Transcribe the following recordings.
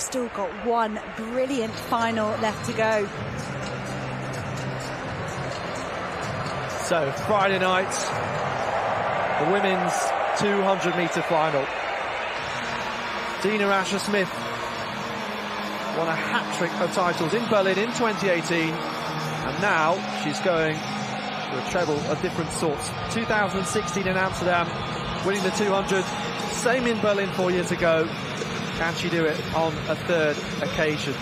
still got one brilliant final left to go. So Friday night, the women's 200-metre final. Dina Asher-Smith won a hat-trick of titles in Berlin in 2018, and now she's going for a treble of different sorts. 2016 in Amsterdam, winning the 200, same in Berlin 4 years ago. Can she do it on a third occasion?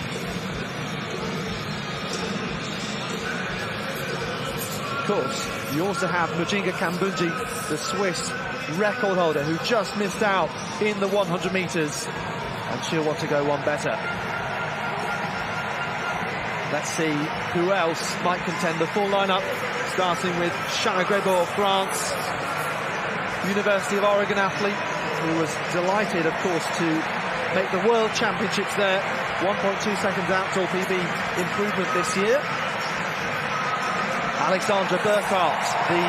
Of course, you also have Mujinga Kambundji, the Swiss record holder, who just missed out in the 100 metres, and she'll want to go one better. Let's see who else might contend. The full lineup, starting with Shana Grebo of France, University of Oregon athlete, who was delighted, of course, to make the World Championships there. 1.2 seconds outdoor PB improvement this year. Alexandra Burkhardt, the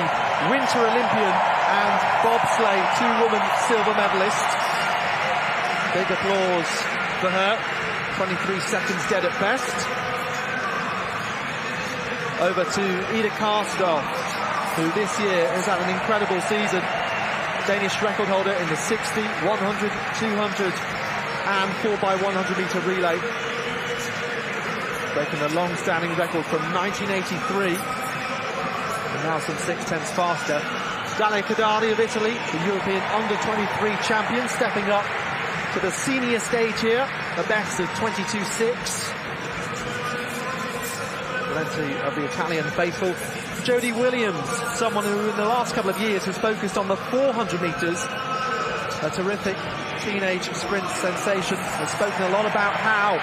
Winter Olympian and bobsleigh two-woman silver medalist. Big applause for her. 23 seconds dead at best. Over to Ida Karstoff, who this year has had an incredible season. Danish record holder in the 60, 100, 200 and 4x100 metre relay. Broken a long-standing record from 1983. And now some 6/10 faster. Dalia Cadari of Italy, the European under-23 champion, stepping up to the senior stage here, a best of 22.6. Plenty of the Italian faithful. Jodie Williams, someone who in the last couple of years has focused on the 400 metres, a terrific teenage sprint sensation, has spoken a lot about how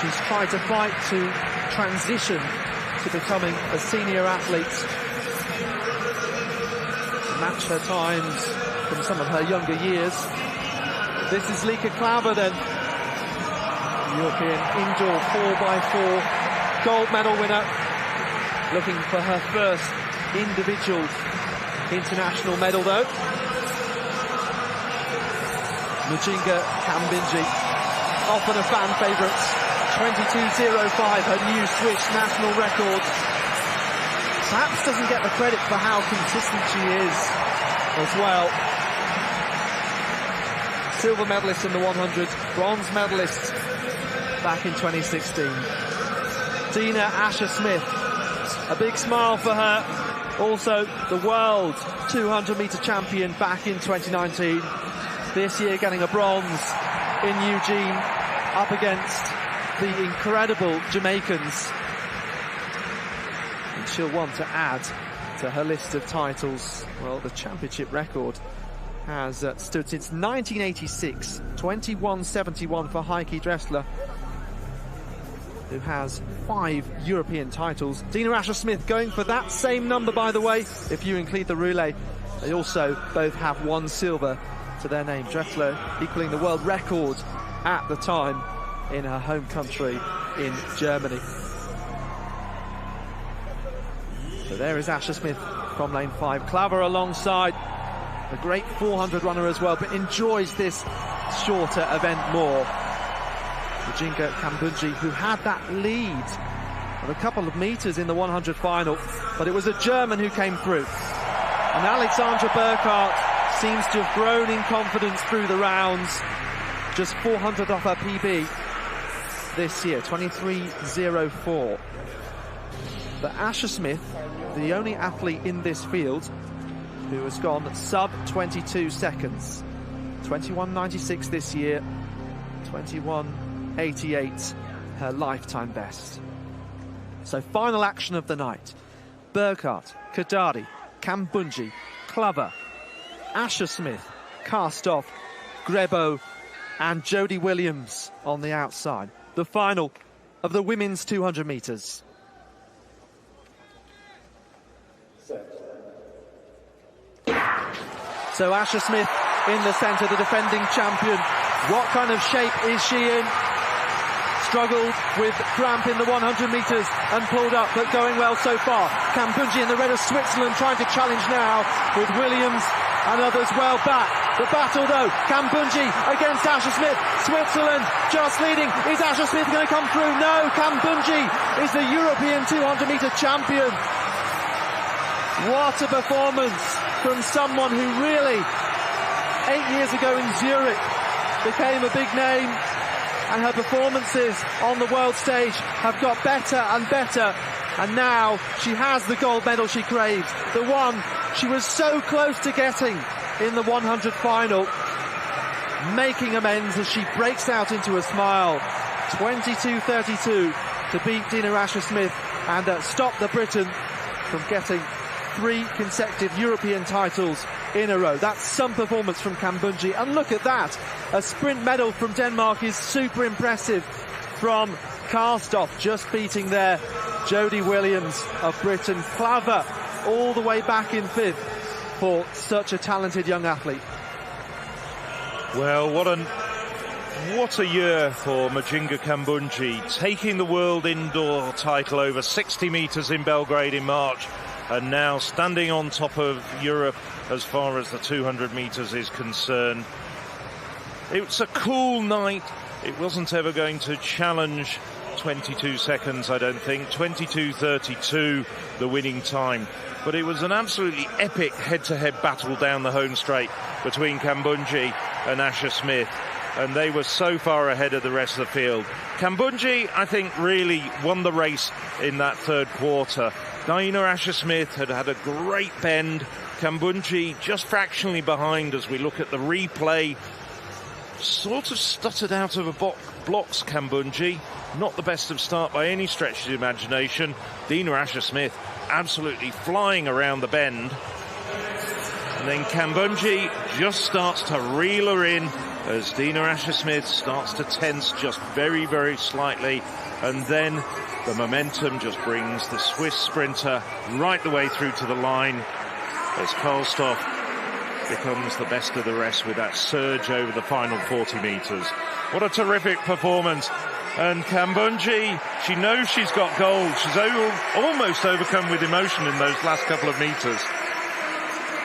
she's tried to fight to transition to becoming a senior athlete, to match her times from some of her younger years. This is Lieke Klauber then, European indoor 4x4 gold medal winner, looking for her first individual international medal though. Mujinga Kambundji, often a fan favourite, 22.05, her new Swiss national record. Perhaps doesn't get the credit for how consistent she is as well. Silver medalist in the 100, bronze medalist back in 2016. Dina Asher-Smith, a big smile for her. Also the world 200 metre champion back in 2019. This year getting a bronze in Eugene up against the incredible Jamaicans. And she'll want to add to her list of titles. Well, the championship record has stood since 1986, 21.71 for Heike Dressler, who has 5 European titles. Dina Asher-Smith going for that same number, by the way, if you include the relay. They also both have 1 silver to their name. Dressler equaling the world record at the time in her home country in Germany. So there is Asher-Smith from lane 5. Klauber alongside, a great 400 runner as well, but enjoys this shorter event more. Mujinga Kambundji, who had that lead of a couple of metres in the 100 final, but it was a German who came through. And Alexandra Burkhardt seems to have grown in confidence through the rounds. Just 400 off her PB this year, 23.04. But Asher-Smith, the only athlete in this field who has gone sub 22 seconds. 21.96 this year, 21.88 her lifetime best. So final action of the night. Burkhardt, Cadari, Kambundji, Klauber, Asher-Smith, Karstoff, Grebo and Jodie Williams on the outside. The final of the women's 200 metres. So Asher-Smith in the centre, the defending champion. What kind of shape is she in? Struggled with cramp in the 100 metres and pulled up, but going well so far. Kambundji in the red of Switzerland trying to challenge now with Williams and others well back. The battle though, Kambundji against Asher Smith. Switzerland just leading. Is Asher Smith going to come through? No, Kambundji is the European 200 metre champion. What a performance from someone who really, 8 years ago in Zurich, became a big name, and her performances on the world stage have got better and better, and now she has the gold medal she craves, the one she was so close to getting in the 100 final, making amends as she breaks out into a smile. 22:32 to beat Dina Asher-Smith and stop the Briton from getting 3 consecutive European titles in a row. That's some performance from Kambundji, and look at that, a sprint medal from Denmark is super impressive from Karstoff, just beating there Jodie Williams of Britain. Klaver all the way back in 5th for such a talented young athlete. Well, what a year for Mujinga Kambundji, taking the world indoor title over 60 metres in Belgrade in March, and now standing on top of Europe as far as the 200 metres is concerned. It's a cool night. It wasn't ever going to challenge 22 seconds, I don't think. 22:32, the winning time. But it was an absolutely epic head-to-head battle down the home straight between Kambundji and Asher Smith, and they were so far ahead of the rest of the field. Kambundji, I think, really won the race in that third quarter. Dina Asher-Smith had had a great bend. Kambundji just fractionally behind as we look at the replay. Sort of stuttered out of a blocks, Kambundji. Not the best of start by any stretch of the imagination. Dina Asher-Smith absolutely flying around the bend. And then Kambundji just starts to reel her in as Dina Asher-Smith starts to tense just very, very slightly. And then the momentum just brings the Swiss sprinter right the way through to the line as Karlstoff becomes the best of the rest with that surge over the final 40 metres. What a terrific performance. And Kambundji, she knows she's got gold. She's almost overcome with emotion in those last couple of metres.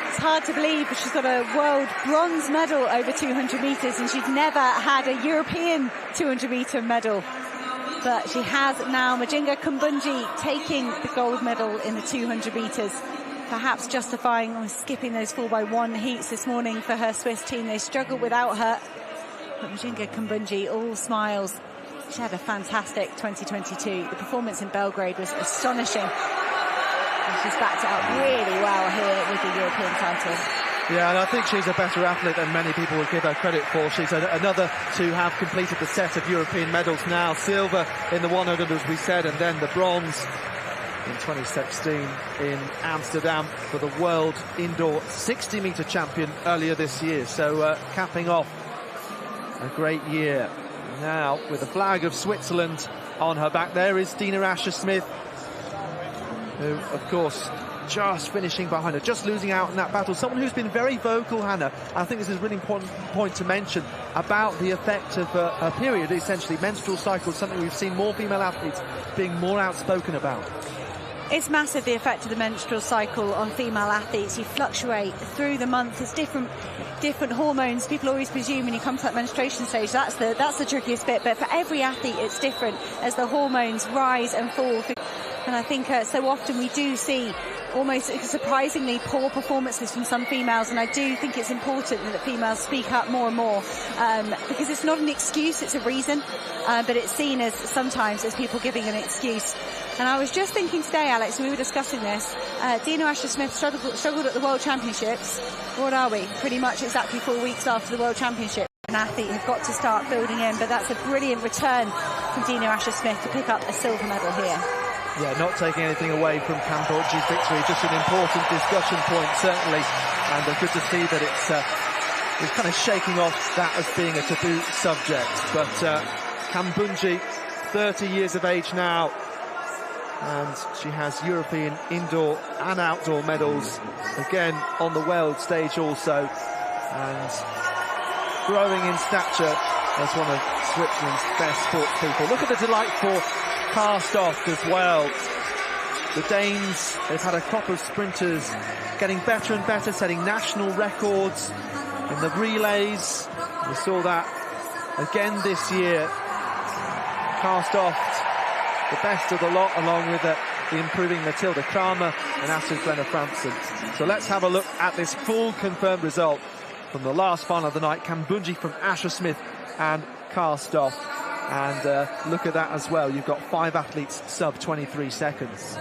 It's hard to believe, but she's got a world bronze medal over 200 metres, and she's never had a European 200 metre medal. But she has now, Mujinga Kambundji, taking the gold medal in the 200 metres, perhaps justifying skipping those 4x1 heats this morning for her Swiss team. They struggled without her, but Mujinga Kambundji all smiles. She had a fantastic 2022. The performance in Belgrade was astonishing. And she's backed it up really well here with the European title. Yeah, and I think she's a better athlete than many people would give her credit for. She's another to have completed the set of European medals now. Silver in the 100, as we said, and then the bronze in 2016 in Amsterdam for the world indoor 60-metre champion earlier this year. So capping off a great year. Now, with the flag of Switzerland on her back, there is Dina Asher-Smith, who, of course, just finishing behind her, just losing out in that battle. Someone who's been very vocal, Hannah. I think this is a really important point to mention about the effect of a period, essentially, menstrual cycle, something we've seen more female athletes being more outspoken about. It's massive, the effect of the menstrual cycle on female athletes. You fluctuate through the month. There's different hormones. People always presume when you come to that menstruation stage, that's the trickiest bit. But for every athlete, it's different as the hormones rise and fall. And I think so often we do see almost surprisingly poor performances from some females, and I do think it's important that females speak up more and more, because it's not an excuse, it's a reason, but it's seen as sometimes as people giving an excuse. And I was just thinking today, Alex, when we were discussing this, Dina Asher-Smith struggled at the World Championships. What are we? Pretty much exactly 4 weeks after the World Championship. An athlete have got to start building in, but that's a brilliant return from Dina Asher-Smith to pick up a silver medal here. Yeah, not taking anything away from Kambundji's victory, just an important discussion point, certainly, and good to see that it's kind of shaking off that as being a taboo subject. But Kambundji, 30 years of age now, and she has European indoor and outdoor medals, again on the world stage also, and growing in stature as one of Switzerland's best sports people. Look at the delightful Karstoff as well. The Danes, they've had a crop of sprinters getting better and better, setting national records in the relays. We saw that again this year. Cast off the best of the lot, along with the improving Matilda Kramer and Astrid Glenna Frampson. So let's have a look at this full confirmed result from the last final of the night. Kambundji from Asher Smith and cast off. And look at that as well. You've got 5 athletes sub 23 seconds.